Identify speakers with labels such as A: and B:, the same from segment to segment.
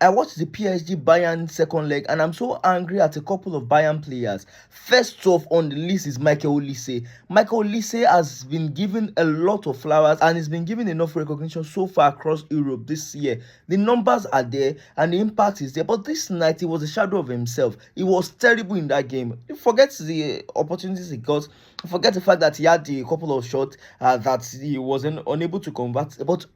A: I watched the PSG Bayern second leg and I'm so angry at a couple of Bayern players. First off on the list is Michael Olise. Michael Olise has been given a lot of flowers and he's been given enough recognition so far across Europe this year. The numbers are there and the impact is there, but this night he was a shadow of himself. He was terrible in that game. Forget the opportunities he got, forget the fact that he had a couple of shots that he wasn't unable to convert, but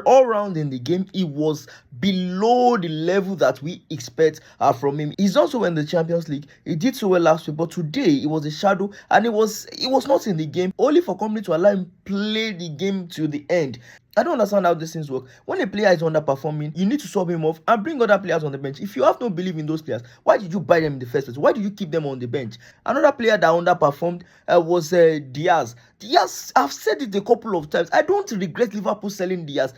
A: all round in the game, he was below the level that we expect from him. He's also in the Champions League. He did so well last week, but today it was a shadow, and it was not in the game only for company to allow him play the game to the end. I don't understand how these things work. When a player is underperforming, you need to sub him off and bring other players on the bench. If you have no belief in those players, why did you buy them in the first place? Why do you keep them on the bench? Another player that underperformed was Diaz. Diaz, I've said it a couple of times. I don't regret Liverpool selling Diaz.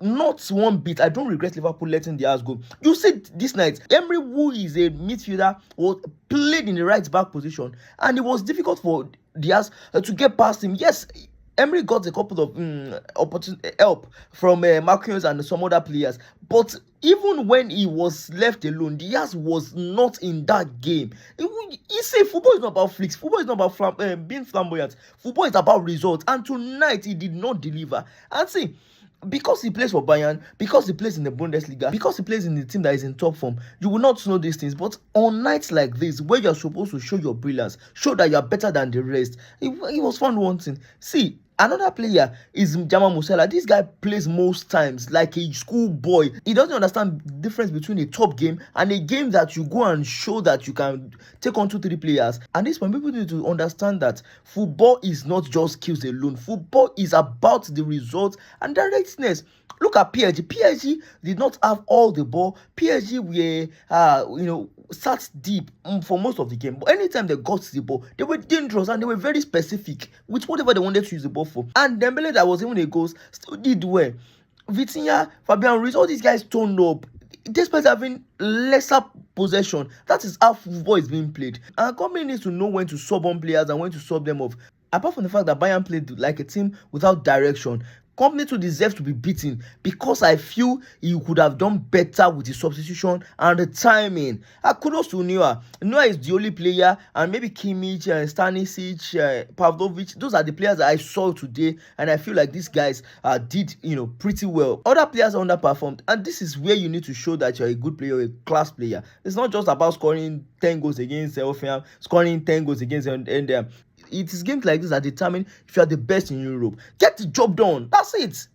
A: Not one bit. I don't regret Liverpool letting Diaz go. You see this night, Emery, who is a midfielder, was played in the right back position, and it was difficult for Diaz to get past him. Yes, Emery got a couple of help from Marquinhos and some other players, but even when he was left alone, Diaz was not in that game. He said football is not about flicks, football is not about being flamboyant, football is about results, and tonight he did not deliver. And see, because he plays for Bayern, because he plays in the Bundesliga, because he plays in the team that is in top form, you will not know these things. But on nights like this, where you're supposed to show your brilliance, show that you're better than the rest, he was found wanting. See, another player is Jamal Musiala. This guy plays most times like a schoolboy. He doesn't understand the difference between a top game and a game that you go and show that you can take on 2-3 players. And this one, people need to understand that football is not just skills alone. Football is about the results and directness. Look at PSG. PSG did not have all the ball. PSG were, sat deep for most of the game. But anytime they got the ball, they were dangerous and they were very specific with whatever they wanted to use the ball for. And Dembele, that was even a ghost, still did well. Vitinha, Fabian Ruiz, all these guys turned up despite having lesser possession. That is how football is being played. And company needs to know when to sub on players and when to sub them off. Apart from the fact that Bayern played like a team without direction, company too deserves to be beaten because I feel he could have done better with the substitution and the timing. Kudos to Neuer. Neuer is the only player, and maybe Kimmich, Stanisic, Pavlovic. Those are the players that I saw today, and I feel like these guys did pretty well. Other players underperformed, and this is where you need to show that you're a good player, a class player. It's not just about scoring 10 goals against Hoffenheim, scoring 10 goals against It is games like this that determine if you are the best in Europe. Get the job done. That's it.